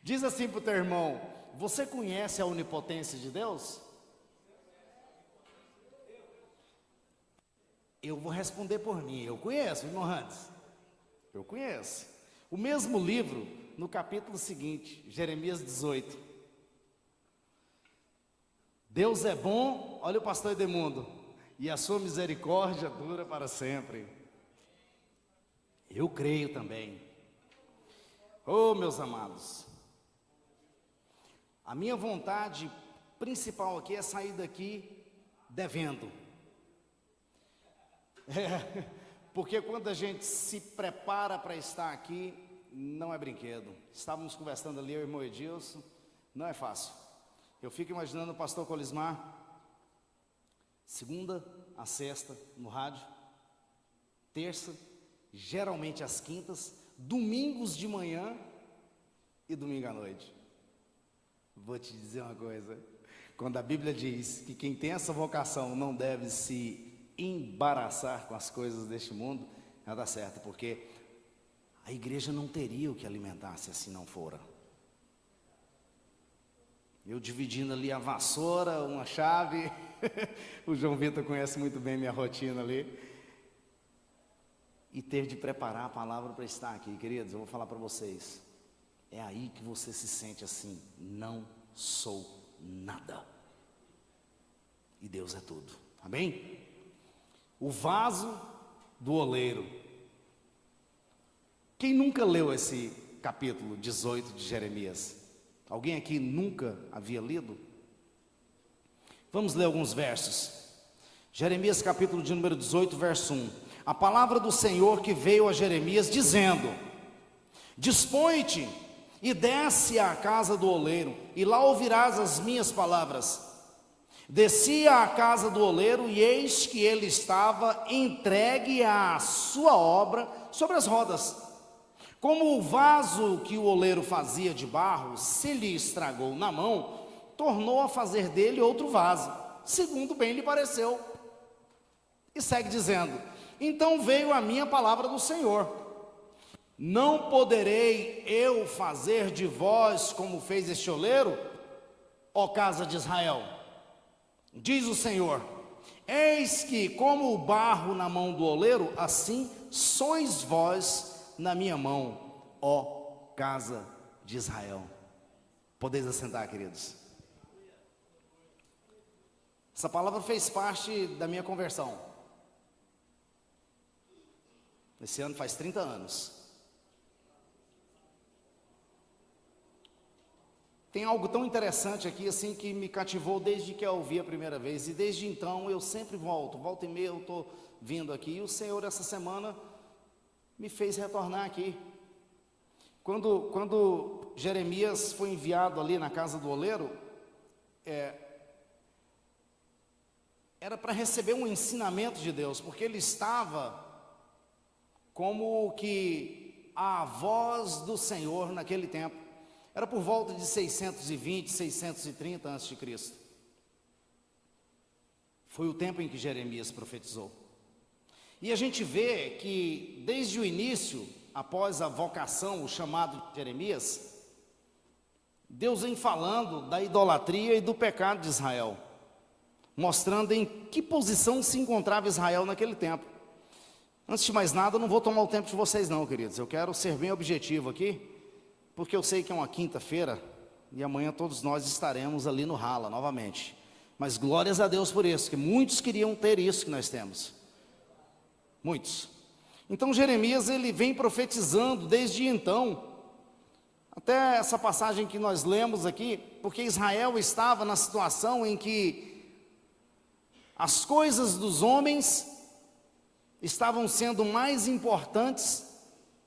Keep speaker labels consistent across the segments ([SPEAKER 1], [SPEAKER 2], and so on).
[SPEAKER 1] Diz assim para o teu irmão: você conhece a onipotência de Deus? Eu vou responder por mim. Eu conheço, irmão Hans. Eu conheço. O mesmo livro, no capítulo seguinte, Jeremias 18. Deus é bom, olha o pastor Edemundo, e a sua misericórdia dura para sempre. Eu creio também. Oh, meus amados, a minha vontade principal aqui é sair daqui devendo. Porque quando a gente se prepara para estar aqui, não é brinquedo. Estávamos conversando ali, eu e o irmão Edilson, não é fácil. Eu fico imaginando o pastor Colismar, segunda a sexta no rádio, terça, geralmente às quintas, domingos de manhã e domingo à noite. Vou te dizer uma coisa, quando a Bíblia diz que quem tem essa vocação não deve se embaraçar com as coisas deste mundo, ela dá certo, porque a igreja não teria o que alimentar se assim não fora. Eu dividindo ali a vassoura, uma chave, o João Vitor conhece muito bem minha rotina ali, e ter de preparar a palavra para estar aqui, queridos, eu vou falar para vocês, é aí que você se sente assim: não sou nada, e Deus é tudo, amém? O vaso do oleiro. Quem nunca leu esse capítulo 18 de Jeremias? Alguém aqui nunca havia lido? Vamos ler alguns versos. Jeremias capítulo de número 18, verso 1. A palavra do Senhor que veio a Jeremias dizendo: dispõe-te e desce à casa do oleiro, e lá ouvirás as minhas palavras. Desci à casa do oleiro, e eis que ele estava entregue à sua obra sobre as rodas. Como o vaso que o oleiro fazia de barro se lhe estragou na mão, tornou a fazer dele outro vaso, segundo bem lhe pareceu. E segue dizendo: então veio a minha palavra do Senhor: não poderei eu fazer de vós como fez este oleiro, ó casa de Israel? Diz o Senhor: eis que como o barro na mão do oleiro, assim sois vós na minha mão, ó casa de Israel. Podeis assentar, queridos. Essa palavra fez parte da minha conversão. Esse ano faz 30 anos. Tem algo tão interessante aqui assim que me cativou desde que eu ouvi a primeira vez, e desde então eu sempre volta e meia eu estou vindo aqui, e o Senhor essa semana me fez retornar aqui. Quando Jeremias foi enviado ali na casa do oleiro, era para receber um ensinamento de Deus, porque ele estava como que a voz do Senhor naquele tempo. Era por volta de 620, 630 a.C. Foi o tempo em que Jeremias profetizou. E a gente vê que desde o início, após a vocação, o chamado de Jeremias, Deus vem falando da idolatria e do pecado de Israel, mostrando em que posição se encontrava Israel naquele tempo. Antes de mais nada, eu não vou tomar o tempo de vocês não, queridos. Eu quero ser bem objetivo aqui, porque eu sei que é uma quinta-feira e amanhã todos nós estaremos ali no rala novamente. Mas glórias a Deus por isso, que muitos queriam ter isso que nós temos. Muitos. Então Jeremias, ele vem profetizando desde então, até essa passagem que nós lemos aqui, porque Israel estava na situação em que as coisas dos homens estavam sendo mais importantes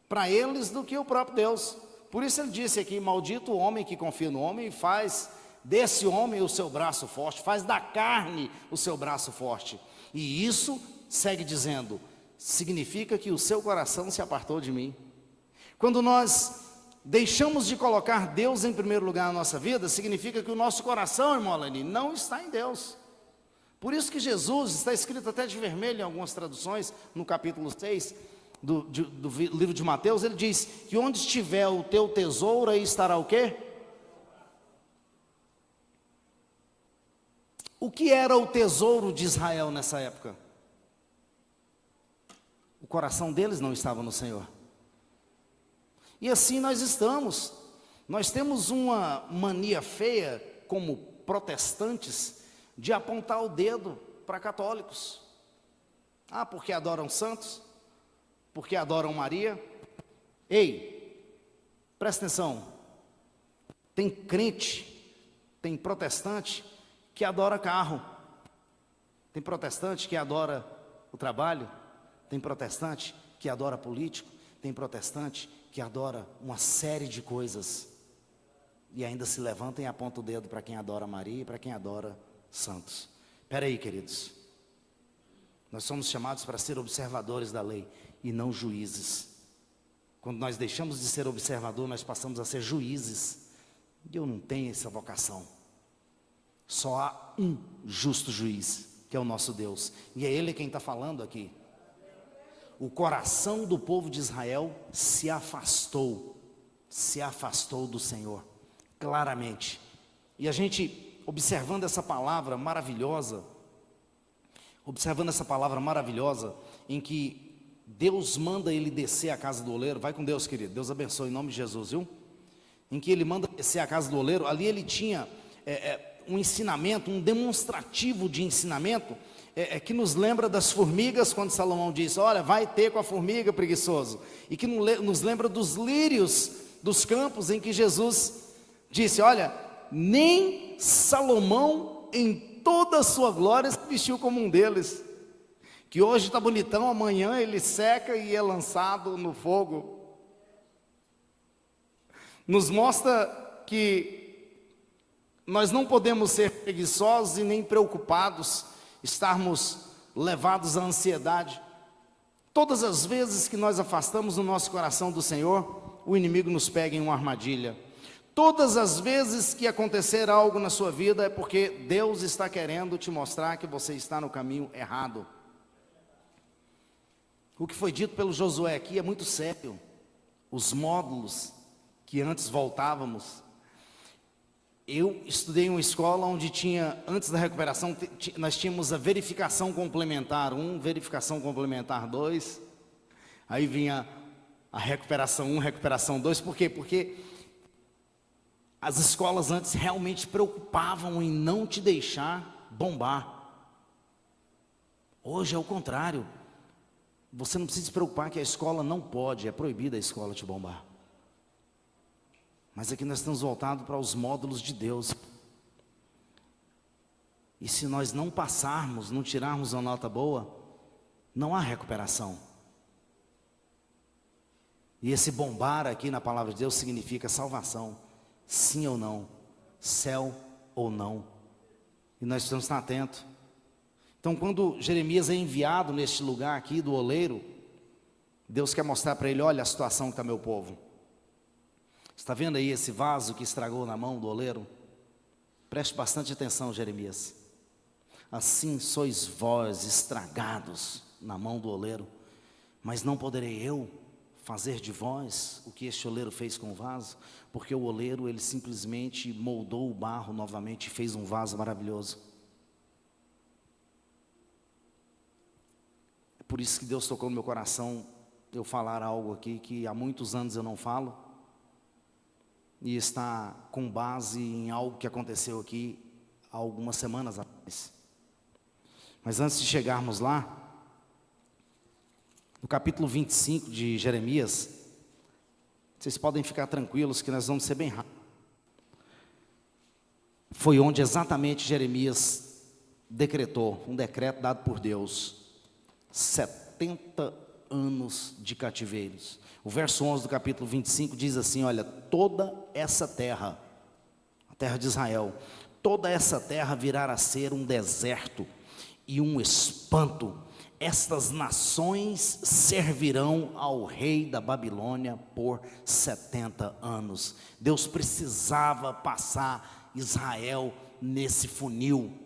[SPEAKER 1] para eles do que o próprio Deus. Por isso ele disse aqui: maldito o homem que confia no homem e faz desse homem o seu braço forte, faz da carne o seu braço forte. E isso, segue dizendo, significa que o seu coração se apartou de mim. Quando nós deixamos de colocar Deus em primeiro lugar na nossa vida, significa que o nosso coração, irmão Alani, não está em Deus. Por isso que Jesus, está escrito até de vermelho em algumas traduções, no capítulo 6 do livro de Mateus, ele diz que onde estiver o teu tesouro, aí estará o quê? O que era o tesouro de Israel nessa época? O coração deles não estava no Senhor. E assim nós estamos. Nós temos uma mania feia, como protestantes, de apontar o dedo para católicos. Ah, porque adoram santos? Porque adoram Maria? Ei, presta atenção. Tem crente, tem protestante que adora carro. Tem protestante que adora o trabalho. Tem protestante que adora político. Tem protestante que adora uma série de coisas. E ainda se levanta e aponta o dedo para quem adora Maria e para quem adora santos. Espera aí, queridos. Nós somos chamados para ser observadores da lei e não juízes. Quando nós deixamos de ser observador, nós passamos a ser juízes. E eu não tenho essa vocação. Só há um justo juiz, que é o nosso Deus. E é Ele quem está falando aqui. O coração do povo de Israel se afastou do Senhor, claramente. E a gente, observando essa palavra maravilhosa, em que Deus manda ele descer à casa do oleiro. Vai com Deus, querido, Deus abençoe em nome de Jesus, viu? Em que ele manda descer à casa do oleiro, ali ele tinha um ensinamento, um demonstrativo de ensinamento, que nos lembra das formigas, quando Salomão disse, olha, vai ter com a formiga, preguiçoso, e que nos lembra dos lírios dos campos, em que Jesus disse, olha, nem Salomão em toda a sua glória se vestiu como um deles, que hoje está bonitão, amanhã ele seca e é lançado no fogo. Nos mostra que nós não podemos ser preguiçosos e nem preocupados, estarmos levados à ansiedade. Todas as vezes que nós afastamos o nosso coração do Senhor, o inimigo nos pega em uma armadilha. Todas as vezes que acontecer algo na sua vida, é porque Deus está querendo te mostrar que você está no caminho errado. O que foi dito pelo Josué aqui é muito sério. Os módulos que antes voltávamos. Eu estudei em uma escola onde tinha, antes da recuperação, nós tínhamos a verificação complementar 1, verificação complementar 2. Aí vinha a recuperação 1, recuperação 2. Por quê? Porque as escolas antes realmente preocupavam em não te deixar bombar. Hoje é o contrário. Você não precisa se preocupar que a escola não pode, é proibida a escola te bombar. Mas aqui nós estamos voltados para os módulos de Deus. E se nós não passarmos, não tirarmos uma nota boa, não há recuperação. E esse bombar aqui na palavra de Deus significa salvação. Sim ou não, céu ou não. E nós precisamos estar atentos. Então, quando Jeremias é enviado neste lugar aqui do oleiro, Deus quer mostrar para ele, olha a situação que está meu povo. Está vendo aí esse vaso que estragou na mão do oleiro? Preste bastante atenção, Jeremias. Assim sois vós estragados na mão do oleiro, mas não poderei eu fazer de vós o que este oleiro fez com o vaso? Porque o oleiro, ele simplesmente moldou o barro novamente e fez um vaso maravilhoso. É por isso que Deus tocou no meu coração eu falar algo aqui que há muitos anos eu não falo, e está com base em algo que aconteceu aqui há algumas semanas atrás. Mas antes de chegarmos lá, no capítulo 25 de Jeremias, vocês podem ficar tranquilos que nós vamos ser bem rápidos. Foi onde exatamente Jeremias decretou, um decreto dado por Deus, 70 anos de cativeiros. O verso 11 do capítulo 25 diz assim, olha, toda essa terra, a terra de Israel, toda essa terra virá a ser um deserto e um espanto. Estas nações servirão ao rei da Babilônia por 70 anos. Deus precisava passar Israel nesse funil.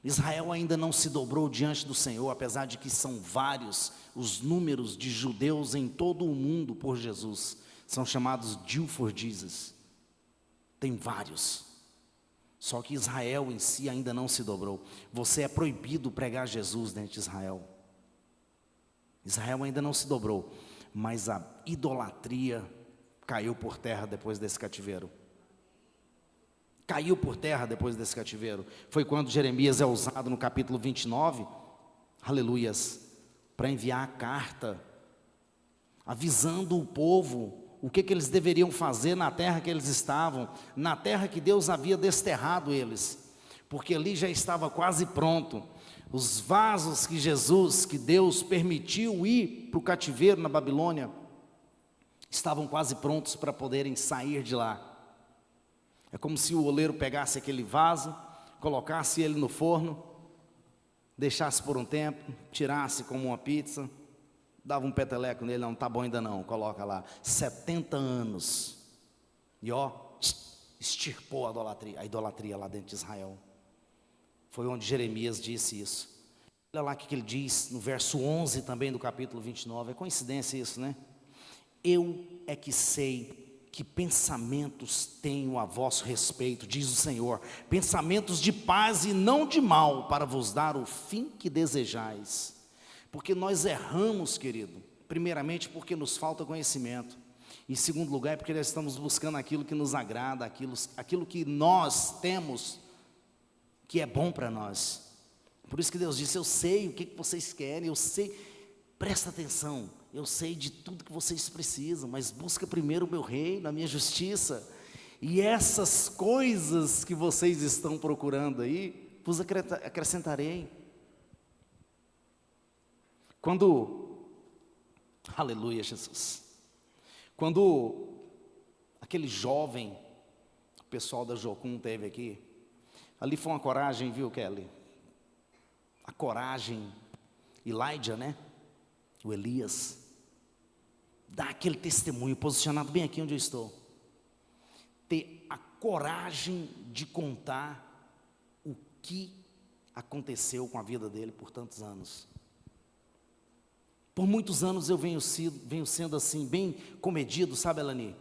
[SPEAKER 1] Israel ainda não se dobrou diante do Senhor, apesar de que são vários os números de judeus em todo o mundo por Jesus. São chamados Jew for Jesus. Tem vários. Só que Israel em si ainda não se dobrou. Você é proibido pregar Jesus dentro de Israel. Israel ainda não se dobrou, mas a idolatria caiu por terra depois desse cativeiro. Caiu por terra depois desse cativeiro. Foi quando Jeremias é usado no capítulo 29, aleluias, para enviar a carta, avisando o povo o que eles deveriam fazer na terra que eles estavam, na terra que Deus havia desterrado eles, porque ali já estava quase pronto. Os vasos que Deus permitiu ir para o cativeiro na Babilônia, estavam quase prontos para poderem sair de lá. É como se o oleiro pegasse aquele vaso, colocasse ele no forno, deixasse por um tempo, tirasse como uma pizza, dava um peteleco nele, não, tá bom ainda não, coloca lá, 70 anos, e ó, extirpou a idolatria lá dentro de Israel. Foi onde Jeremias disse isso. Olha lá o que ele diz no verso 11 também do capítulo 29, é coincidência isso, né? Eu é que sei que pensamentos tenho a vosso respeito, diz o Senhor, pensamentos de paz e não de mal, para vos dar o fim que desejais. Porque nós erramos, querido, primeiramente porque nos falta conhecimento, em segundo lugar porque nós estamos buscando aquilo que nos agrada, aquilo que nós temos, que é bom para nós. Por isso que Deus disse, eu sei o que vocês querem, eu sei, presta atenção, eu sei de tudo que vocês precisam, mas busca primeiro o meu reino, a minha justiça, e essas coisas que vocês estão procurando aí, vos acrescentarei. Aleluia, Jesus, quando aquele jovem, o pessoal da Jocum teve aqui, ali foi uma coragem, viu, Kelly? A coragem, Elijah, né? O Elias, dá aquele testemunho, posicionado bem aqui onde eu estou, ter a coragem de contar o que aconteceu com a vida dele por tantos anos. Por muitos anos eu venho sendo assim, bem comedido, sabe, Elani?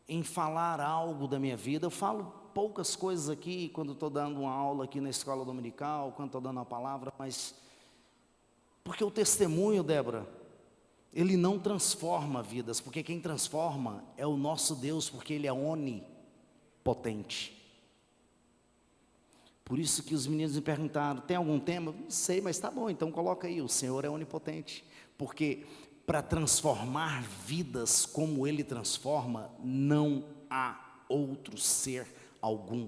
[SPEAKER 1] Em falar algo da minha vida. Eu falo poucas coisas aqui, quando estou dando uma aula aqui na escola dominical, quando estou dando uma palavra, mas... Porque o testemunho, Débora, ele não transforma vidas, porque quem transforma é o nosso Deus, porque Ele é onipotente. Por isso que os meninos me perguntaram, tem algum tema? Não sei, mas tá bom, então coloca aí, o Senhor é onipotente. Porque para transformar vidas como Ele transforma, não há outro ser algum.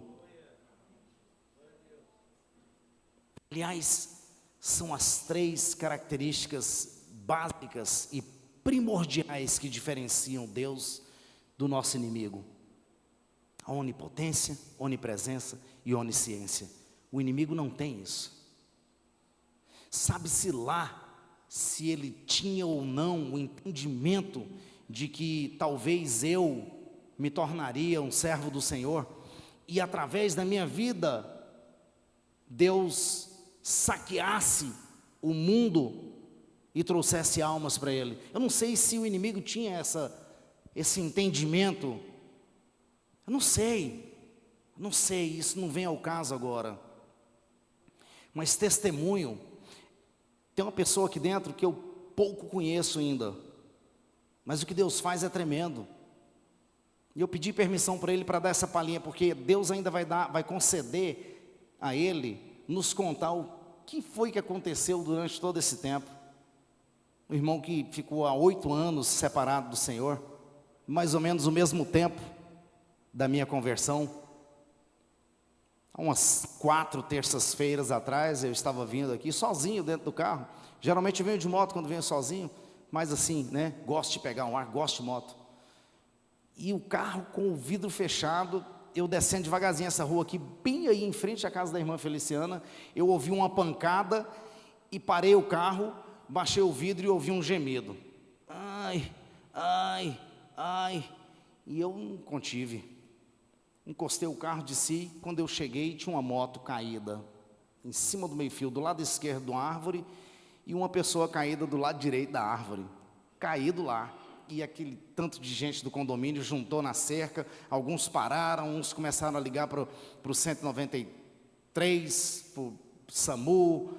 [SPEAKER 1] Aliás, são as 3 características básicas e primordiais que diferenciam Deus do nosso inimigo: a onipotência, onipresença e onisciência. O inimigo não tem isso. Sabe-se lá se ele tinha ou não o entendimento de que talvez eu me tornaria um servo do Senhor e através da minha vida Deus saqueasse o mundo e trouxesse almas para ele. Eu não sei se o inimigo tinha esse entendimento. Eu não sei, isso não vem ao caso agora. Mas testemunho, tem uma pessoa aqui dentro que eu pouco conheço ainda, mas o que Deus faz é tremendo. E eu pedi permissão para ele para dar essa palhinha, porque Deus ainda vai conceder a ele nos contar o que foi que aconteceu durante todo esse tempo. O irmão que ficou há 8 anos separado do Senhor, mais ou menos o mesmo tempo da minha conversão. Há umas 4 terças-feiras atrás, eu estava vindo aqui sozinho dentro do carro. Geralmente eu venho de moto quando venho sozinho, mas assim, né, gosto de pegar um ar, gosto de moto. E o carro com o vidro fechado, eu descendo devagarzinho essa rua aqui, bem aí em frente à casa da irmã Feliciana, eu ouvi uma pancada e parei o carro, baixei o vidro e ouvi um gemido. Ai, ai, ai. E eu não contive. Encostei o carro de si, quando eu cheguei tinha uma moto caída em cima do meio-fio, do lado esquerdo de uma árvore, e uma pessoa caída do lado direito da árvore, caído lá. e aquele tanto de gente do condomínio juntou na cerca, alguns pararam, uns começaram a ligar para o 193, para o SAMU,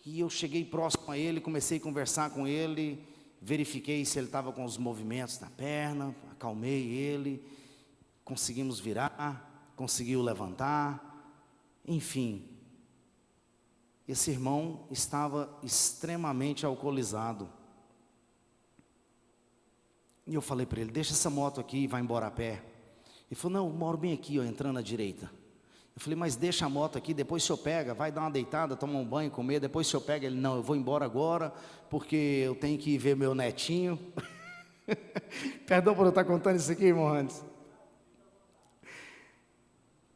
[SPEAKER 1] e eu cheguei próximo a ele, comecei a conversar com ele, verifiquei se ele estava com os movimentos na perna, acalmei ele, conseguimos virar, conseguiu levantar, enfim. Esse irmão estava extremamente alcoolizado. E eu falei para ele, deixa essa moto aqui e vai embora a pé. Ele falou, não, eu moro bem aqui, ó, entrando à direita. Eu falei, mas deixa a moto aqui, depois o senhor pega, vai dar uma deitada, tomar um banho, comer, depois o senhor pega. Ele, não, eu vou embora agora, porque eu tenho que ir ver meu netinho. Perdão por eu estar contando isso aqui, irmão Randes.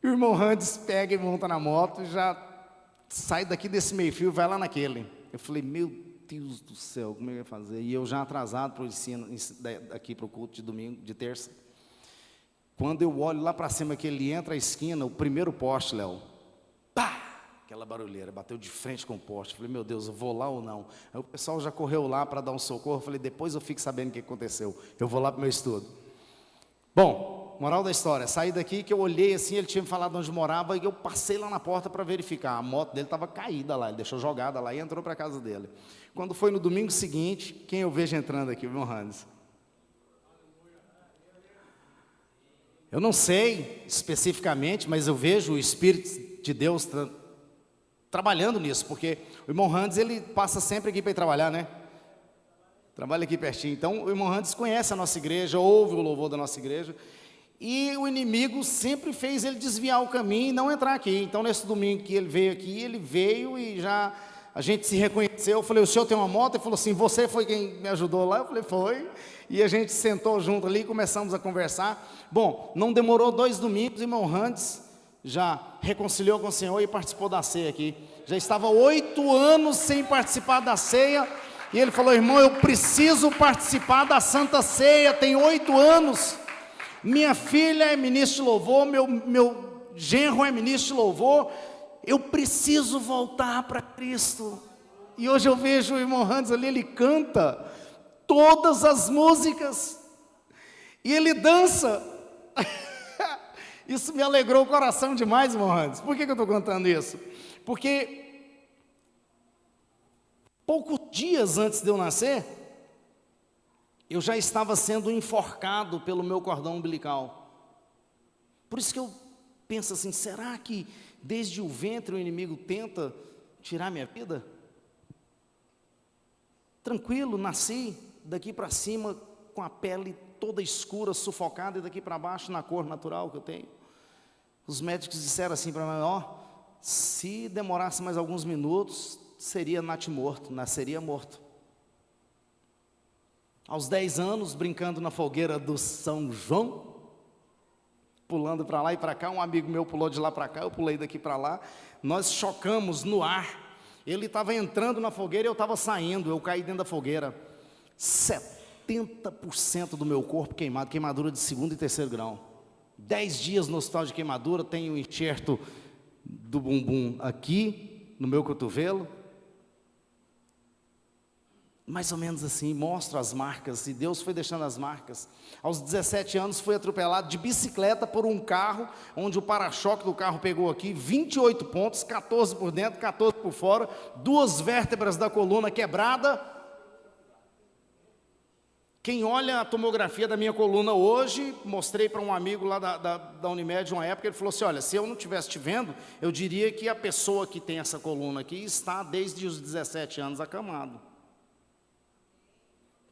[SPEAKER 1] O irmão Randes pega e monta na moto e já sai daqui desse meio-fio e vai lá naquele. Eu falei, meu Deus do céu, como eu ia fazer? E eu já atrasado para o ensino, aqui para o culto de domingo, de terça. Quando eu olho lá para cima, que ele entra à esquina, o primeiro poste, Léo, pá! Aquela barulheira, bateu de frente com o poste. Eu falei, meu Deus, eu vou lá ou não? Aí o pessoal já correu lá para dar um socorro. Eu falei, depois eu fico sabendo o que aconteceu. Eu vou lá para o meu estudo. Bom, moral da história, saí daqui que eu olhei assim, ele tinha me falado onde morava, e eu passei lá na porta para verificar. A moto dele estava caída lá, ele deixou jogada lá e entrou para a casa dele. Quando foi no domingo seguinte, quem eu vejo entrando aqui, o meu Hans? Eu não sei especificamente, mas eu vejo o Espírito de Deus trabalhando nisso, porque o irmão Hans, ele passa sempre aqui para ir trabalhar, né? Trabalha aqui pertinho. Então, o irmão Hans conhece a nossa igreja, ouve o louvor da nossa igreja, e o inimigo sempre fez ele desviar o caminho e não entrar aqui. Então, nesse domingo que ele veio aqui, ele veio e já a gente se reconheceu. Eu falei, o senhor tem uma moto? Ele falou assim, você foi quem me ajudou lá? Eu falei, foi. E a gente sentou junto ali e começamos a conversar. Bom, não demorou 2 domingos, irmão Randes já reconciliou com o Senhor e participou da ceia aqui. Já estava 8 anos sem participar da ceia, e ele falou, irmão, eu preciso participar da Santa Ceia, tem 8 anos. Minha filha é ministro de louvor, meu genro é ministro de louvor, eu preciso voltar para Cristo. E hoje eu vejo o irmão Randes ali, ele canta todas as músicas, e ele dança. Isso me alegrou o coração demais, irmão Randes. Por que eu estou contando isso? Porque poucos dias antes de eu nascer, eu já estava sendo enforcado pelo meu cordão umbilical. Por isso que eu penso assim, será que desde o ventre o inimigo tenta tirar minha vida? Tranquilo, nasci daqui para cima com a pele toda escura, sufocada, e daqui para baixo na cor natural que eu tenho. Os médicos disseram assim para mim, ó, se demorasse mais alguns minutos, seria natimorto, nasceria morto. Aos 10 anos, brincando na fogueira do São João, pulando para lá e para cá, um amigo meu pulou de lá para cá, eu pulei daqui para lá, nós chocamos no ar, ele estava entrando na fogueira e eu estava saindo, eu caí dentro da fogueira, 70% do meu corpo queimado, queimadura de 2º e 3º grau, 10 dias no hospital de queimadura, tenho um enxerto do bumbum aqui, no meu cotovelo, mais ou menos assim, mostro as marcas, e Deus foi deixando as marcas. Aos 17 anos fui atropelado de bicicleta por um carro, onde o para-choque do carro pegou aqui, 28 pontos, 14 por dentro, 14 por fora, 2 vértebras da coluna quebrada. Quem olha a tomografia da minha coluna hoje, mostrei para um amigo lá da Unimed uma época, ele falou assim, olha, se eu não estivesse te vendo, eu diria que a pessoa que tem essa coluna aqui está desde os 17 anos acamado.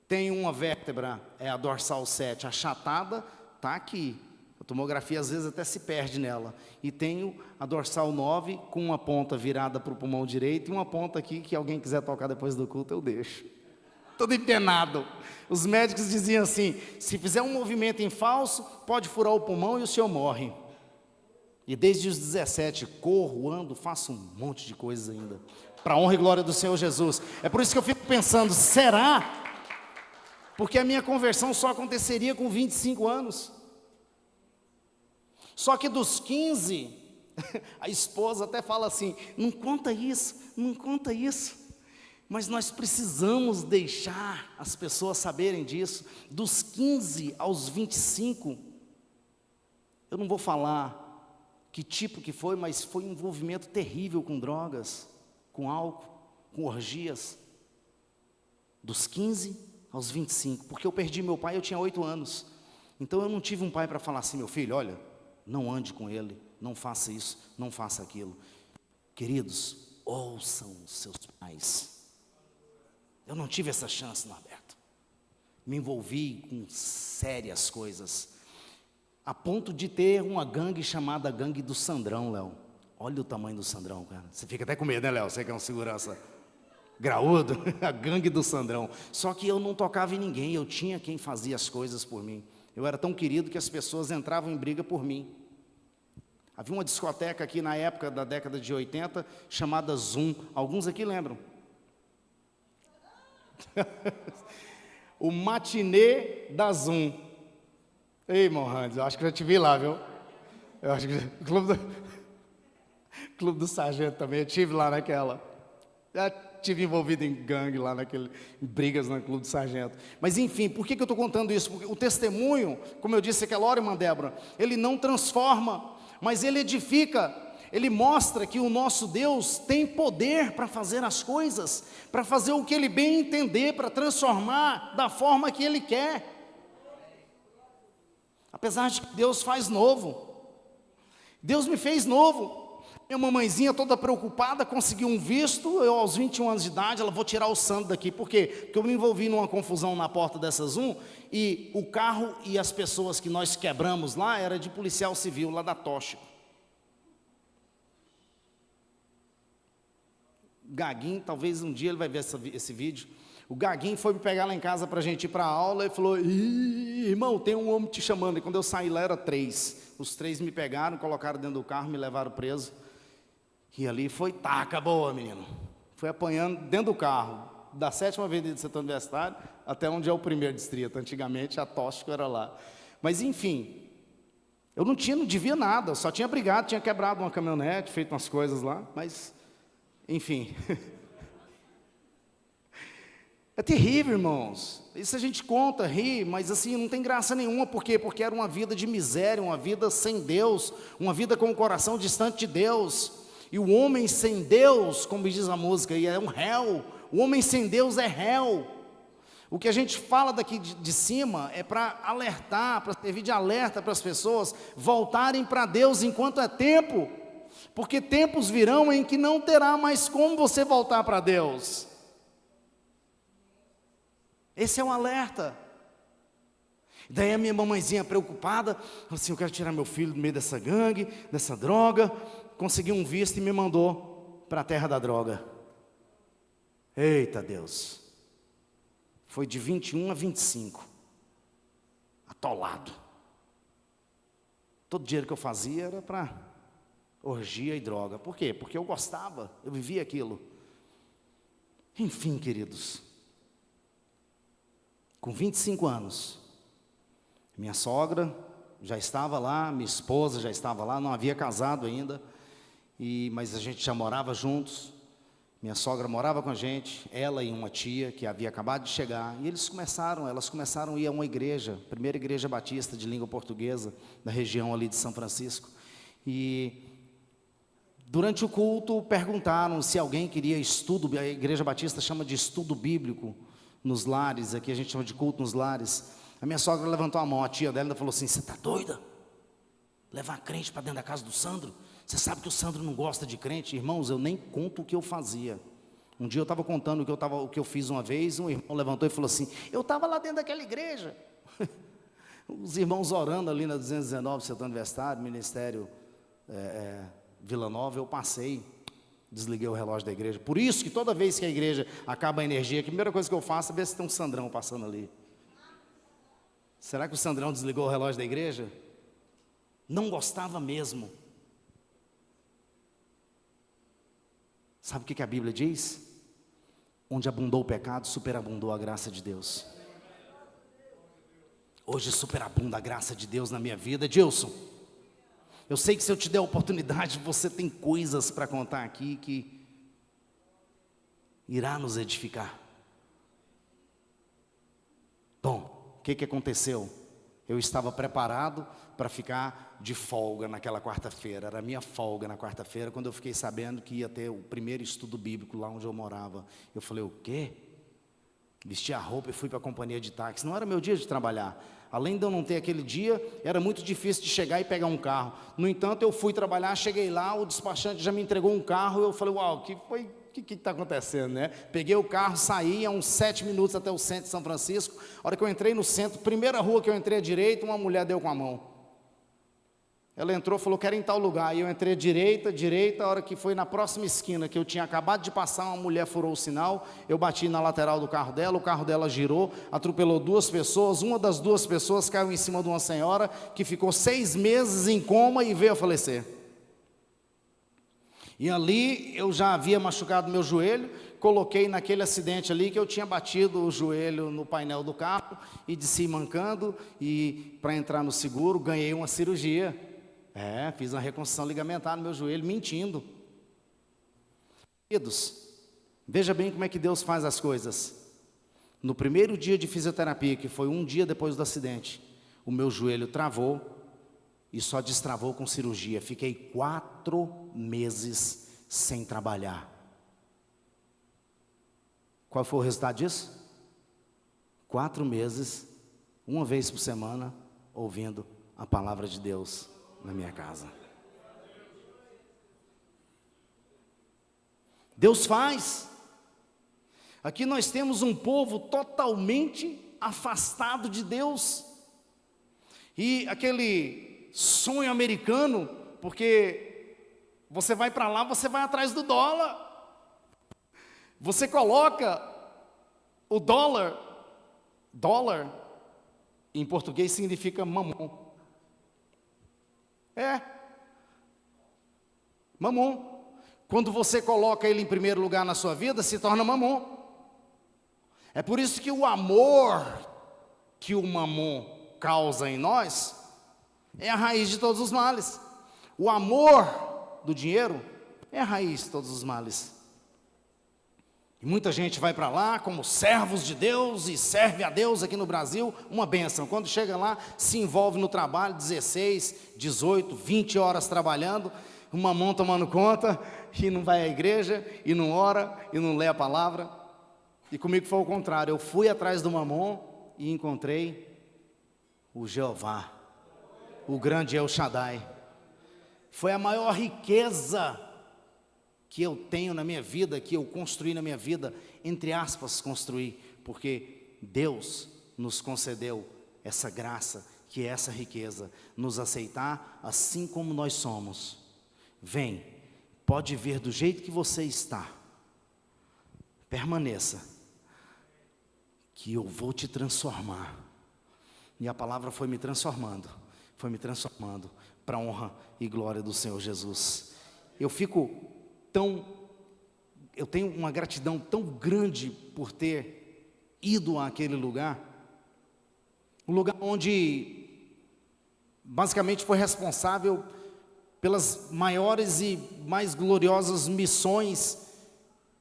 [SPEAKER 1] Tem uma vértebra, é a dorsal 7, achatada, está aqui. A tomografia às vezes até se perde nela. E tenho a dorsal 9 com uma ponta virada para o pulmão direito e uma ponta aqui que alguém quiser tocar depois do culto, eu deixo. Todo empenado. Os médicos diziam assim, se fizer um movimento em falso, pode furar o pulmão e o senhor morre. E desde os 17, corro, ando, faço um monte de coisas ainda. Para a honra e glória do Senhor Jesus. É por isso que eu fico pensando, será? Porque a minha conversão só aconteceria com 25 anos. Só que dos 15, a esposa até fala assim, não conta isso, não conta isso. Mas nós precisamos deixar as pessoas saberem disso. Dos 15 aos 25, eu não vou falar que tipo que foi, mas foi um envolvimento terrível com drogas, com álcool, com orgias. Dos 15 aos 25, porque eu perdi meu pai, eu tinha 8 anos. Então eu não tive um pai para falar assim: meu filho, olha, não ande com ele, não faça isso, não faça aquilo. Queridos, ouçam os seus pais. Eu não tive essa chance, Norberto. Me envolvi com sérias coisas, a ponto de ter uma gangue chamada Gangue do Sandrão, Léo. Olha o tamanho do Sandrão, cara. Você fica até com medo, né, Léo? Você que é um segurança graúdo, a Gangue do Sandrão. Só que eu não tocava em ninguém, eu tinha quem fazia as coisas por mim. Eu era tão querido que as pessoas entravam em briga por mim. Havia uma discoteca aqui na época da década de 80, chamada Zoom. Alguns aqui lembram? O matinê da Zoom. Ei, Mohandes, eu acho que já te vi lá, viu? Eu acho que Clube do Sargento também, eu tive lá naquela. Já tive envolvido em gangue lá em brigas no Clube do Sargento. Mas enfim, por que eu estou contando isso? Porque o testemunho, como eu disse aquela hora, irmã Débora, ele não transforma, mas ele edifica. Ele mostra que o nosso Deus tem poder para fazer as coisas, para fazer o que Ele bem entender, para transformar da forma que Ele quer. Apesar de que Deus faz novo. Deus me fez novo. Minha mamãezinha toda preocupada, conseguiu um visto, eu aos 21 anos de idade, ela vou tirar o Sandro daqui. Por quê? Porque eu me envolvi numa confusão na porta dessa Zoom, e o carro e as pessoas que nós quebramos lá, era de policial civil, lá da Tóxico. Gaguinho, talvez um dia ele vai ver esse vídeo. O Gaguinho foi me pegar lá em casa para a gente ir para a aula e falou: irmão, tem um homem te chamando. E quando eu saí lá era 3. Os 3 me pegaram, colocaram dentro do carro, me levaram preso. E ali foi taca boa, menino. Foi apanhando dentro do carro, da 7ª Avenida do Setor Universitário até onde é o 1º distrito. Antigamente a Tóxico era lá. Mas enfim, eu não devia nada, eu só tinha brigado, tinha quebrado uma caminhonete, feito umas coisas lá, mas enfim. É terrível, irmãos. Isso a gente conta, ri, mas assim, não tem graça nenhuma. Por quê? Porque era uma vida de miséria, uma vida sem Deus, uma vida com o coração distante de Deus. E o homem sem Deus, como diz a música, é um réu. O homem sem Deus é réu. O que a gente fala daqui de cima é para alertar, para servir de alerta para as pessoas voltarem para Deus enquanto é tempo. Porque tempos virão em que não terá mais como você voltar para Deus. Esse é um alerta. Daí a minha mamãezinha preocupada, falou assim: eu quero tirar meu filho do meio dessa gangue, dessa droga. Conseguiu um visto e me mandou para a terra da droga. Eita Deus. Foi de 21 a 25. Atolado. Todo dinheiro que eu fazia era para orgia e droga. Por quê? Porque eu gostava, eu vivia aquilo. Enfim, queridos, com 25 anos, minha sogra já estava lá, minha esposa já estava lá, não havia casado ainda, mas a gente já morava juntos. Minha sogra morava com a gente, ela e uma tia que havia acabado de chegar, e elas começaram a ir a uma igreja, primeira igreja batista de língua portuguesa, da região ali de São Francisco. E durante o culto perguntaram se alguém queria estudo, a igreja batista chama de estudo bíblico nos lares, aqui a gente chama de culto nos lares. A minha sogra levantou a mão, a tia dela falou assim: você está doida? Levar crente para dentro da casa do Sandro? Você sabe que o Sandro não gosta de crente? Irmãos, eu nem conto o que eu fazia. Um dia eu estava contando o que eu fiz uma vez, um irmão levantou e falou assim: eu estava lá dentro daquela igreja. Os irmãos orando ali na 219, Setor Universitário, Ministério Vila Nova, eu passei, desliguei o relógio da igreja. Por isso que toda vez que a igreja acaba a energia, a primeira coisa que eu faço é ver se tem um Sandrão passando ali. Será que o Sandrão desligou o relógio da igreja? Não gostava mesmo. Sabe o que a Bíblia diz? Onde abundou o pecado, superabundou a graça de Deus. Hoje superabunda a graça de Deus na minha vida. Edilson, eu sei que se eu te der a oportunidade, você tem coisas para contar aqui que irá nos edificar. Bom, o que aconteceu? Eu estava preparado para ficar de folga naquela quarta-feira. Era a minha folga na quarta-feira, quando eu fiquei sabendo que ia ter o primeiro estudo bíblico lá onde eu morava. Eu falei, o quê? Vesti a roupa e fui para a companhia de táxi. Não era meu dia de trabalhar. Além de eu não ter aquele dia, era muito difícil de chegar e pegar um carro. No entanto, eu fui trabalhar, cheguei lá, o despachante já me entregou um carro. Eu falei, uau, o que está acontecendo, né? Peguei o carro, saí, uns 7 minutos até o centro de São Francisco. A hora que eu entrei no centro, primeira rua que eu entrei à direita, uma mulher deu com a mão. Ela entrou, falou, quero ir em tal lugar. E eu entrei à direita, a hora que foi na próxima esquina, que eu tinha acabado de passar, uma mulher furou o sinal, eu bati na lateral do carro dela, o carro dela girou, atropelou 2 pessoas, uma das 2 pessoas caiu em cima de uma senhora, que ficou 6 meses em coma e veio a falecer. E ali eu já havia machucado meu joelho, coloquei naquele acidente ali que eu tinha batido o joelho no painel do carro, e desci mancando, e para entrar no seguro, ganhei uma cirurgia. Fiz uma reconstrução ligamentar no meu joelho, mentindo. Queridos, veja bem como é que Deus faz as coisas. No primeiro dia de fisioterapia, que foi um dia depois do acidente, o meu joelho travou e só destravou com cirurgia. Fiquei 4 meses sem trabalhar. Qual foi o resultado disso? 4 meses, uma vez por semana, ouvindo a palavra de Deus na minha casa. Deus faz. Aqui nós temos um povo totalmente afastado de Deus. E aquele sonho americano, porque você vai para lá, você vai atrás do dólar. Você coloca o dólar em português significa mamon. Mamon. Quando você coloca ele em primeiro lugar na sua vida, se torna mamon. É por isso que o amor que o mamon causa em nós é a raiz de todos os males. O amor do dinheiro é a raiz de todos os males. E muita gente vai para lá como servos de Deus e serve a Deus aqui no Brasil, uma bênção. Quando chega lá, se envolve no trabalho, 16, 18, 20 horas trabalhando, o mamão tomando conta, e não vai à igreja, e não ora, e não lê a palavra. E comigo foi o contrário, eu fui atrás do mamon e encontrei o Jeová, o grande El Shaddai. Foi a maior riqueza que eu tenho na minha vida, que eu construí na minha vida, entre aspas, construí, porque Deus nos concedeu essa graça, que é essa riqueza, nos aceitar assim como nós somos. Vem, pode vir do jeito que você está, permaneça, que eu vou te transformar. E a palavra foi me transformando para a honra e glória do Senhor Jesus. Eu tenho uma gratidão tão grande por ter ido àquele lugar, um lugar onde basicamente foi responsável pelas maiores e mais gloriosas missões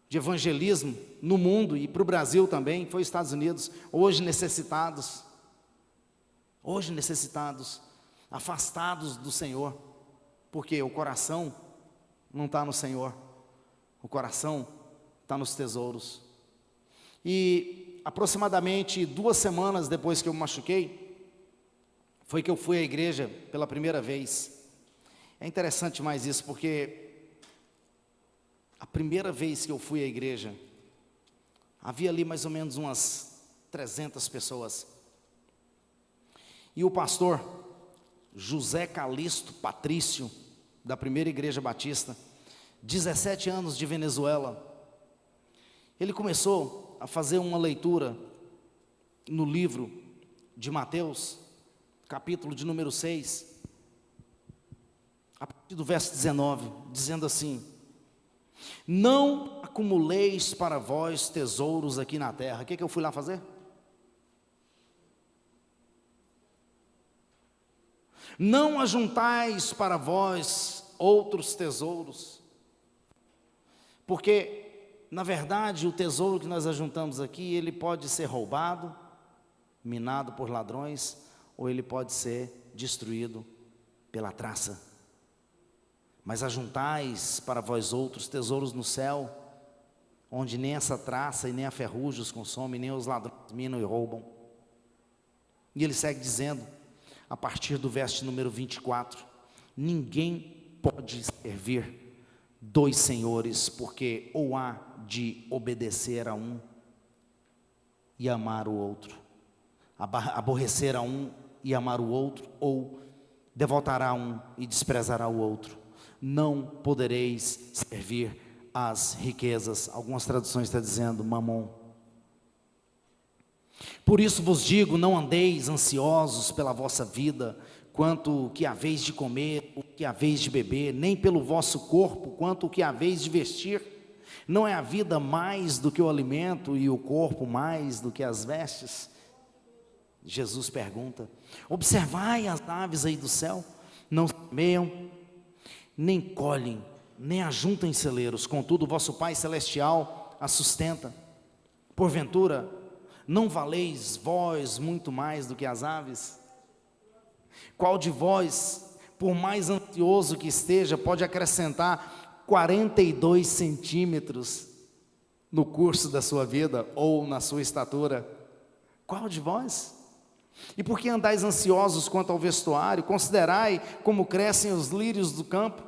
[SPEAKER 1] de evangelismo no mundo e para o Brasil também, foi os Estados Unidos, hoje necessitados, afastados do Senhor, porque o coração não está no Senhor, o coração está nos tesouros. E aproximadamente 2 semanas depois que eu me machuquei, foi que eu fui à igreja pela primeira vez. É interessante mais isso, porque a primeira vez que eu fui à igreja, havia ali mais ou menos umas 300 pessoas. E o pastor José Calixto Patrício, da primeira igreja batista, 17 anos de Venezuela, ele começou a fazer uma leitura no livro de Mateus, capítulo de número 6, a partir do verso 19, dizendo assim: não acumuleis para vós tesouros aqui na terra. O que eu fui lá fazer? Não ajuntais para vós outros tesouros, porque na verdade, o tesouro que nós ajuntamos aqui, ele pode ser roubado, minado por ladrões, ou ele pode ser destruído pela traça. Mas ajuntais para vós outros tesouros no céu, onde nem essa traça e nem a ferrugem os consome, nem os ladrões minam e roubam. E ele segue dizendo, a partir do verso número 24, ninguém pode servir dois senhores, porque ou há de obedecer a um e amar o outro, aborrecer a um e amar o outro, ou devotará a um e desprezará o outro. Não podereis servir às riquezas. Algumas traduções estão dizendo mamon. Por isso vos digo, não andeis ansiosos pela vossa vida, quanto o que haveis de comer, o que haveis de beber, nem pelo vosso corpo, quanto o que haveis de vestir. Não é a vida mais do que o alimento e o corpo mais do que as vestes? Jesus pergunta, observai as aves aí do céu, não semeiam, nem colhem, nem ajuntam em celeiros, contudo o vosso Pai Celestial as sustenta. Porventura, não valeis vós muito mais do que as aves? Qual de vós, por mais ansioso que esteja, pode acrescentar 42 centímetros no curso da sua vida, ou na sua estatura? Qual de vós? E por que andais ansiosos quanto ao vestuário? Considerai como crescem os lírios do campo.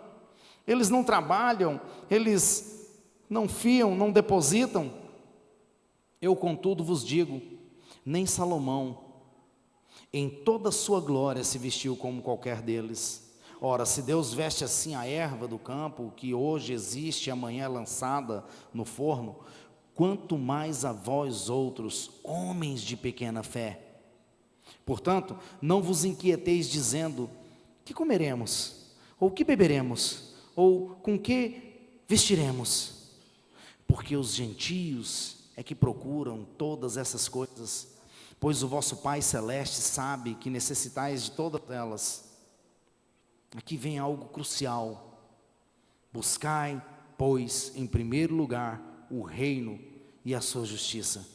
[SPEAKER 1] Eles não trabalham, eles não fiam, não depositam. Eu, contudo, vos digo, nem Salomão, em toda a sua glória, se vestiu como qualquer deles. Ora, se Deus veste assim a erva do campo, que hoje existe e amanhã é lançada no forno, quanto mais a vós outros, homens de pequena fé. Portanto, não vos inquieteis dizendo, que comeremos? Ou que beberemos? Ou com que vestiremos? Porque os gentios é que procuram todas essas coisas, pois o vosso Pai Celeste sabe que necessitais de todas elas. Aqui vem algo crucial. Buscai, pois, em primeiro lugar, o reino e a sua justiça,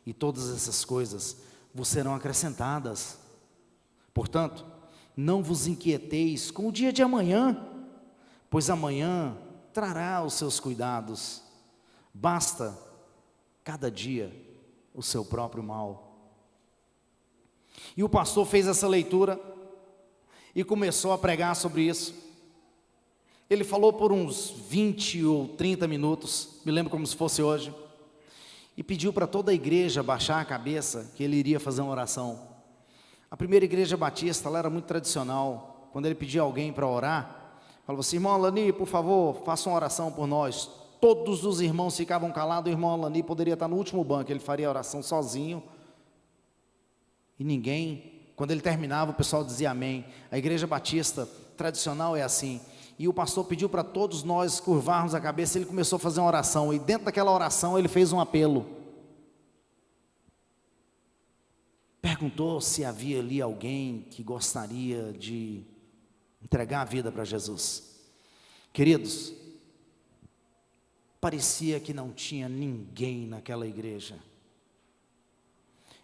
[SPEAKER 1] e todas essas coisas vos serão acrescentadas. Portanto, não vos inquieteis com o dia de amanhã, pois amanhã trará os seus cuidados. Basta cada dia o seu próprio mal. E o pastor fez essa leitura e começou a pregar sobre isso. Ele falou por uns 20 ou 30 minutos, me lembro como se fosse hoje, e pediu para toda a igreja baixar a cabeça, que ele iria fazer uma oração. A primeira igreja batista, ela era muito tradicional. Quando ele pedia alguém para orar, falava assim, irmão Alani, por favor, faça uma oração por nós. Todos os irmãos ficavam calados, o irmão Alani poderia estar no último banco, ele faria a oração sozinho, e ninguém, quando ele terminava, o pessoal dizia amém. A igreja batista tradicional é assim. E o pastor pediu para todos nós curvarmos a cabeça, ele começou a fazer uma oração, e dentro daquela oração ele fez um apelo. Perguntou se havia ali alguém que gostaria de entregar a vida para Jesus. Queridos, parecia que não tinha ninguém naquela igreja.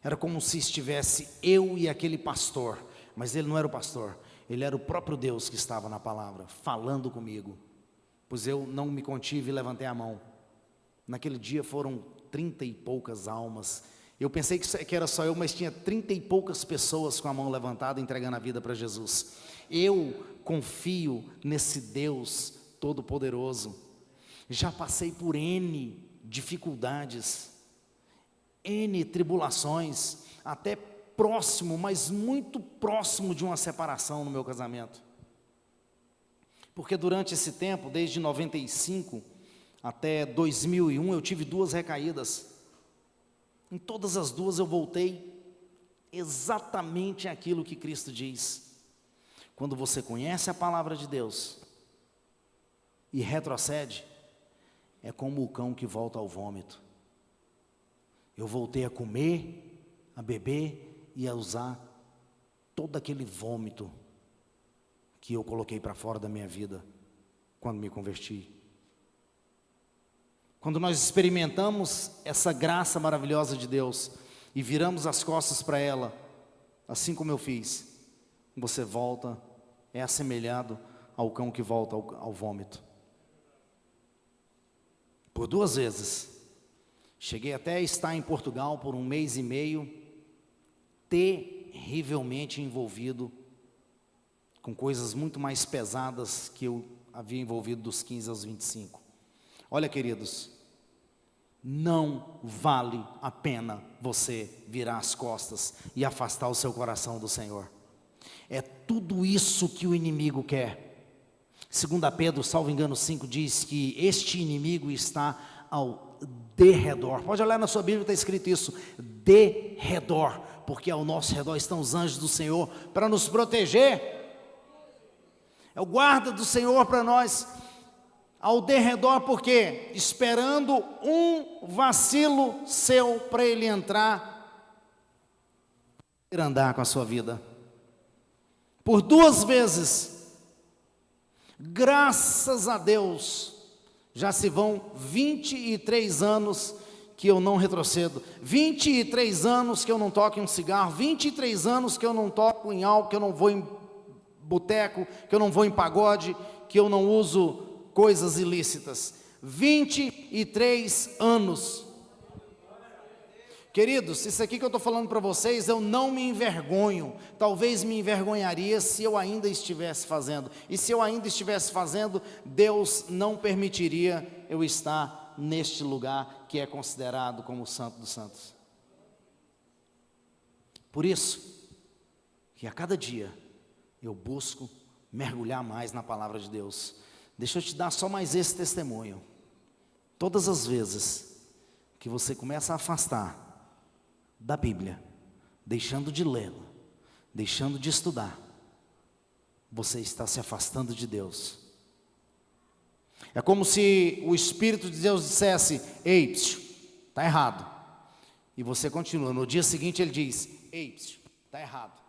[SPEAKER 1] Era como se estivesse eu e aquele pastor, mas ele não era o pastor, ele era o próprio Deus que estava na palavra, falando comigo, pois eu não me contive e levantei a mão. Naquele dia foram 30 e poucas almas. Eu pensei que era só eu, mas tinha 30 e poucas pessoas com a mão levantada, entregando a vida para Jesus. Eu confio nesse Deus Todo-Poderoso. Já passei por N dificuldades, N tribulações, até próximo, mas muito próximo de uma separação no meu casamento. Porque durante esse tempo, desde 95 até 2001, eu tive 2 recaídas. Em todas as 2 eu voltei exatamente aquilo que Cristo diz. Quando você conhece a palavra de Deus e retrocede, é como o cão que volta ao vômito. Eu voltei a comer, a beber e a usar todo aquele vômito que eu coloquei para fora da minha vida quando me converti. Quando nós experimentamos essa graça maravilhosa de Deus e viramos as costas para ela, assim como eu fiz, você volta, é assemelhado ao cão que volta ao vômito. Por 2 vezes, cheguei até a estar em Portugal por 1 mês e meio, terrivelmente envolvido com coisas muito mais pesadas que eu havia envolvido dos 15 aos 25. Olha, queridos, não vale a pena você virar as costas e afastar o seu coração do Senhor. É tudo isso que o inimigo quer. 2 Pedro, salvo engano 5, diz que este inimigo está ao derredor. Pode olhar na sua Bíblia, está escrito isso, derredor, porque ao nosso redor estão os anjos do Senhor para nos proteger. É o guarda do Senhor para nós, ao derredor, porque esperando um vacilo seu para ele entrar e andar com a sua vida. Por 2 vezes, graças a Deus, já se vão 23 anos que eu não retrocedo, 23 anos que eu não toco em um cigarro, 23 anos que eu não toco em álcool, que eu não vou em boteco, que eu não vou em pagode, que eu não uso coisas ilícitas. 23 anos. Queridos, isso aqui que eu estou falando para vocês, eu não me envergonho. Talvez me envergonharia se eu ainda estivesse fazendo. E se eu ainda estivesse fazendo, Deus não permitiria eu estar neste lugar que é considerado como o Santo dos Santos. Por isso, que a cada dia eu busco mergulhar mais na palavra de Deus. Deixa eu te dar só mais esse testemunho. Todas as vezes que você começa a afastar da Bíblia, deixando de lê-la, deixando de estudar, você está se afastando de Deus. É como se o Espírito de Deus dissesse: ei, está errado. E você continua. No dia seguinte ele diz: ei, está errado.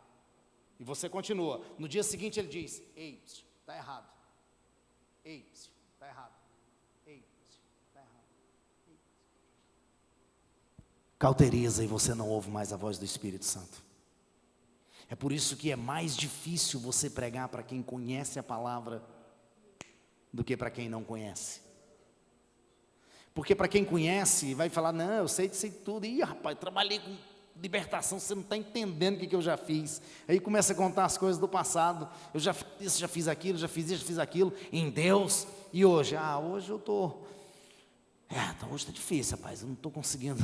[SPEAKER 1] E você continua. No dia seguinte ele diz: ei, está errado. Ei, está errado. Ei, está errado. Cauteriza e você não ouve mais a voz do Espírito Santo. É por isso que é mais difícil você pregar para quem conhece a palavra do que para quem não conhece. Porque para quem conhece vai falar: não, eu sei tudo. Ih, rapaz, trabalhei com libertação, você não está entendendo o que eu já fiz. Aí começa a contar as coisas do passado. Eu já fiz isso, já fiz aquilo, já fiz isso, já fiz aquilo, em Deus. E hoje? Hoje eu estou... então hoje está difícil, rapaz, eu não estou conseguindo.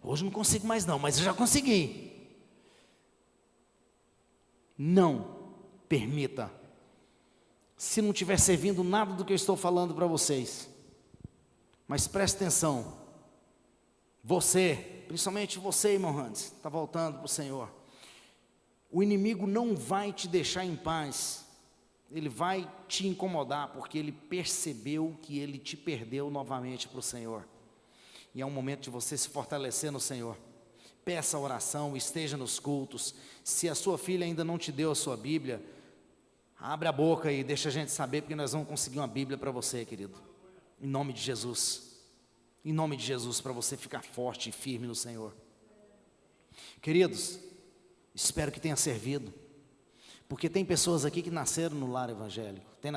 [SPEAKER 1] Hoje eu não consigo mais não, mas eu já consegui. Não permita. Se não estiver servindo nada do que eu estou falando para vocês, mas preste atenção. Você, principalmente você, irmão Hans, está voltando para o Senhor. O inimigo não vai te deixar em paz. Ele vai te incomodar, porque ele percebeu que ele te perdeu novamente para o Senhor. E é um momento de você se fortalecer no Senhor. Peça a oração, esteja nos cultos. Se a sua filha ainda não te deu a sua Bíblia, abre a boca e deixa a gente saber, porque nós vamos conseguir uma Bíblia para você, querido. Em nome de Jesus. Em nome de Jesus, para você ficar forte e firme no Senhor. Queridos, espero que tenha servido. Porque tem pessoas aqui que nasceram no lar evangélico. Tem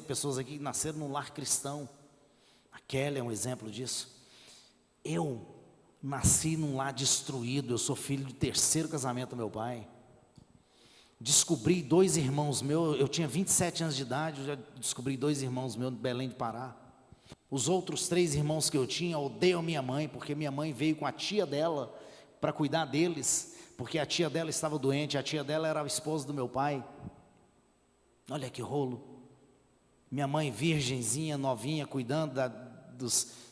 [SPEAKER 1] pessoas aqui que nasceram no lar cristão. A Kelly é um exemplo disso. Eu nasci num lar destruído. Eu sou filho do 3º casamento do meu pai. Descobri 2 irmãos meus. Eu tinha 27 anos de idade. Eu já descobri 2 irmãos meus de Belém de Pará. Os outros 3 irmãos que eu tinha odeiam minha mãe, porque minha mãe veio com a tia dela para cuidar deles, porque a tia dela estava doente. A tia dela era a esposa do meu pai. Olha que rolo. Minha mãe virgenzinha, novinha, cuidando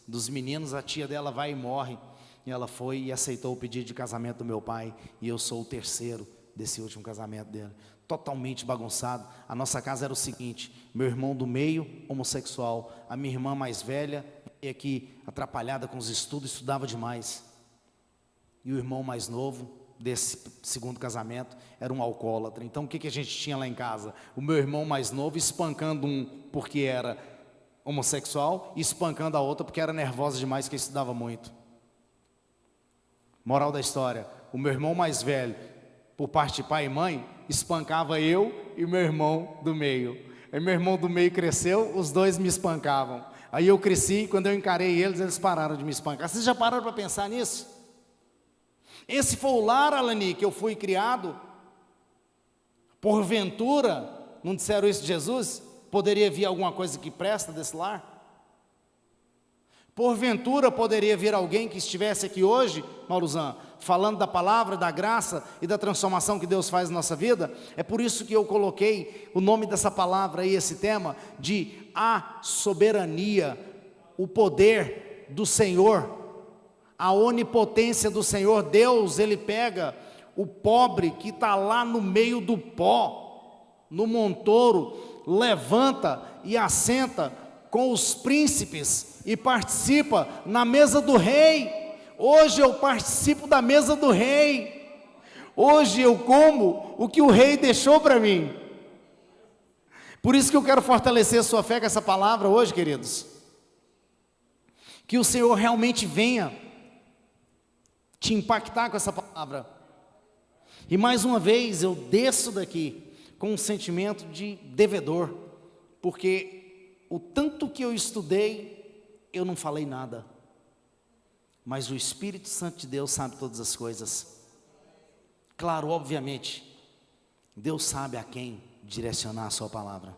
[SPEAKER 1] dos meninos, a tia dela vai e morre. E ela foi e aceitou o pedido de casamento do meu pai, e eu sou o 3º desse último casamento dele. Totalmente bagunçado. A nossa casa era o seguinte: meu irmão do meio, homossexual, a minha irmã mais velha, e aqui atrapalhada com os estudos, estudava demais, e o irmão mais novo desse 2º casamento era um alcoólatra. Então o que a gente tinha lá em casa? O meu irmão mais novo espancando um porque era homossexual e espancando a outra porque era nervosa demais, que estudava muito. Moral da história: o meu irmão mais velho, por parte de pai e mãe, espancava eu e meu irmão do meio. Aí meu irmão do meio cresceu, os dois me espancavam. Aí eu cresci, e quando eu encarei eles, eles pararam de me espancar. Vocês já pararam para pensar nisso? Esse foi o lar, Alani, que eu fui criado. Porventura, não disseram isso de Jesus? Poderia vir alguma coisa que presta desse lar? Porventura poderia vir alguém que estivesse aqui hoje, Mauruzan, falando da palavra, da graça e da transformação que Deus faz na nossa vida? É por isso que eu coloquei o nome dessa palavra e esse tema de a soberania, o poder do Senhor, a onipotência do Senhor. Deus, Ele pega o pobre que está lá no meio do pó, no montouro, levanta e assenta com os príncipes e participa na mesa do rei. Hoje eu participo da mesa do rei. Hoje eu como o que o rei deixou para mim. Por isso que eu quero fortalecer a sua fé com essa palavra hoje, queridos. Que o Senhor realmente venha te impactar com essa palavra. E mais uma vez eu desço daqui com um sentimento de devedor, porque o tanto que eu estudei, eu não falei nada. Mas o Espírito Santo de Deus sabe todas as coisas. Claro, obviamente, Deus sabe a quem direcionar a sua palavra.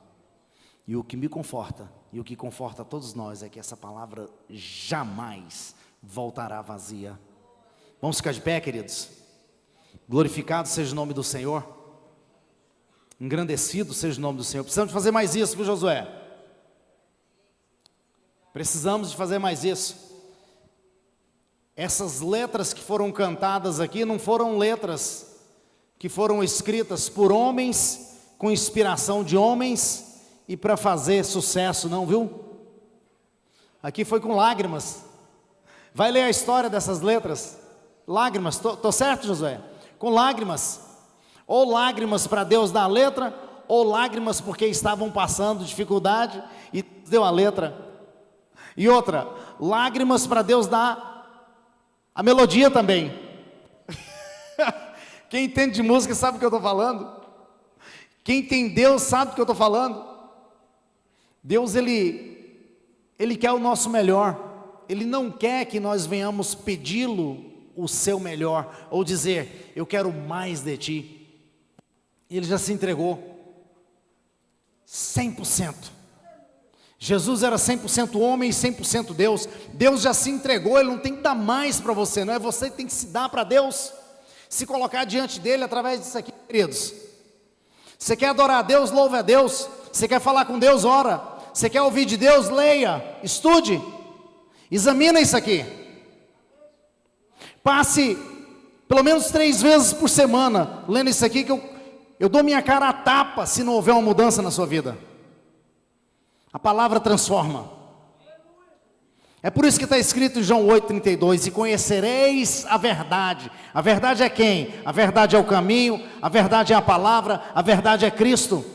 [SPEAKER 1] E o que me conforta, e o que conforta a todos nós, é que essa palavra jamais voltará vazia. Vamos ficar de pé, queridos? Glorificado seja o nome do Senhor. Engrandecido seja o nome do Senhor. Precisamos de fazer mais isso, viu, Josué? Precisamos de fazer mais isso. Essas letras que foram cantadas aqui não foram letras que foram escritas por homens, com inspiração de homens e para fazer sucesso, não, viu? Aqui foi com lágrimas. Vai ler a história dessas letras. Lágrimas, tô certo, Josué? Com lágrimas. Ou lágrimas para Deus dar a letra, ou lágrimas porque estavam passando dificuldade e deu a letra. E outra, lágrimas para Deus dar a melodia também. Quem entende de música sabe o que eu estou falando. Quem tem Deus sabe o que eu estou falando. Deus, Ele quer o nosso melhor. Ele não quer que nós venhamos pedi-lo o seu melhor, ou dizer, eu quero mais de ti. Ele já se entregou 100%. Jesus era 100% homem e 100% Deus. Deus já se entregou, Ele não tem que dar mais para você, não é você que tem que se dar para Deus, se colocar diante dEle através disso aqui, queridos. Você quer adorar a Deus, louve a Deus. Você quer falar com Deus, ora. Você quer ouvir de Deus, leia, estude, examina isso aqui. Passe pelo menos 3 vezes por semana lendo isso aqui, que eu dou minha cara a tapa se não houver uma mudança na sua vida. A palavra transforma. É por isso que está escrito em João 8,32, e conhecereis a verdade. A verdade é quem? A verdade é o caminho, a verdade é a palavra, a verdade é Cristo.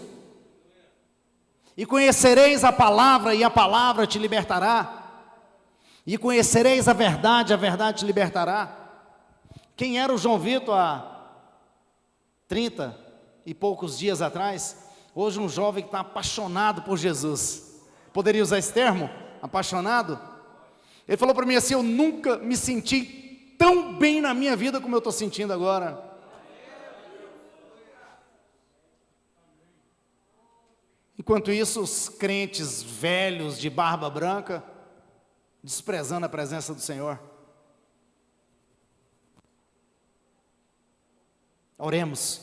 [SPEAKER 1] E conhecereis a palavra, e a palavra te libertará. E conhecereis a verdade te libertará. Quem era o João Vitor há 30 e poucos dias atrás? Hoje um jovem que está apaixonado por Jesus. Poderia usar esse termo? Apaixonado? Ele falou para mim assim, eu nunca me senti tão bem na minha vida como eu estou sentindo agora. Enquanto isso, os crentes velhos de barba branca, desprezando a presença do Senhor. Oremos.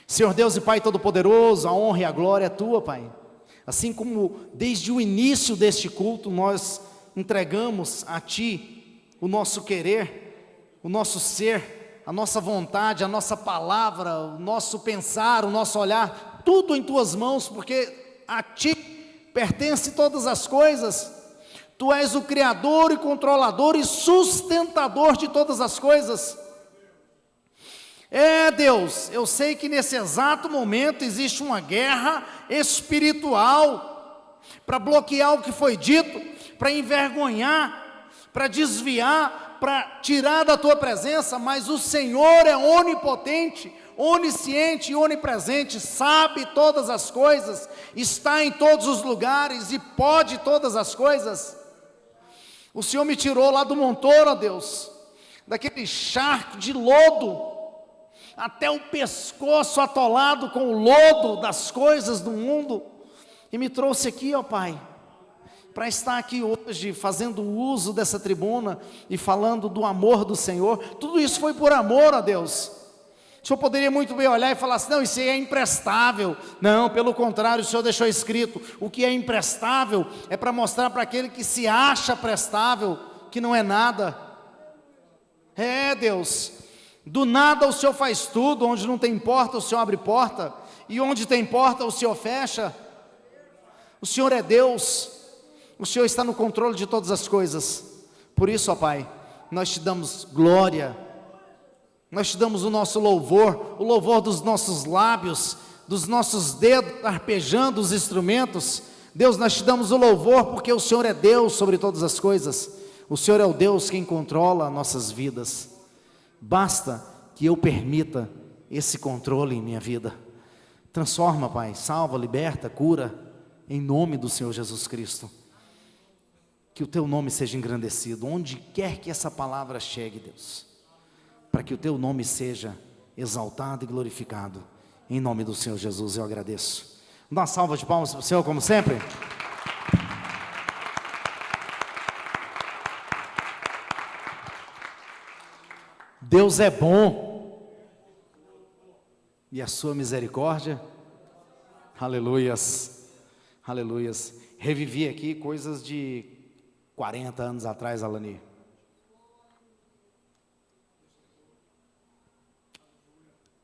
[SPEAKER 1] Senhor Deus e Pai Todo-Poderoso, a honra e a glória é tua, Pai. Assim como desde o início deste culto nós entregamos a Ti o nosso querer, o nosso ser, a nossa vontade, a nossa palavra, o nosso pensar, o nosso olhar, tudo em Tuas mãos, porque a Ti pertence todas as coisas. Tu és o Criador e controlador e sustentador de todas as coisas. Deus, eu sei que nesse exato momento existe uma guerra espiritual para bloquear o que foi dito, para envergonhar, para desviar, para tirar da tua presença, mas o Senhor é onipotente, onisciente e onipresente, sabe todas as coisas, está em todos os lugares e pode todas as coisas. O Senhor me tirou lá do montoro, ó Deus, daquele charco de lodo, até o pescoço atolado com o lodo das coisas do mundo, e me trouxe aqui, ó Pai, para estar aqui hoje, fazendo uso dessa tribuna, e falando do amor do Senhor. Tudo isso foi por amor a Deus. O Senhor poderia muito bem olhar e falar assim: não, isso aí é imprestável. Não, pelo contrário, o Senhor deixou escrito: o que é imprestável é para mostrar para aquele que se acha prestável, que não é nada. É, Deus, do nada o Senhor faz tudo, onde não tem porta o Senhor abre porta, e onde tem porta o Senhor fecha. O Senhor é Deus, o Senhor está no controle de todas as coisas. Por isso, ó Pai, nós te damos glória, nós te damos o nosso louvor, o louvor dos nossos lábios, dos nossos dedos arpejando os instrumentos. Deus, nós te damos o louvor porque o Senhor é Deus sobre todas as coisas. O Senhor é o Deus quem controla nossas vidas. Basta que eu permita esse controle em minha vida. Transforma, Pai, salva, liberta, cura, em nome do Senhor Jesus Cristo. Que o teu nome seja engrandecido, onde quer que essa palavra chegue, Deus, para que o teu nome seja exaltado e glorificado. Em nome do Senhor Jesus eu agradeço. Dá uma salva de palmas para o Senhor, como sempre. Deus é bom, e a sua misericórdia, aleluias, aleluias. Revivi aqui coisas de 40 anos atrás, Alani.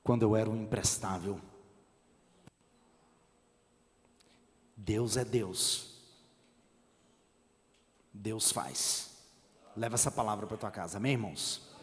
[SPEAKER 1] Quando eu era um imprestável. Deus é Deus. Deus faz. Leva essa palavra para tua casa, amém, irmãos?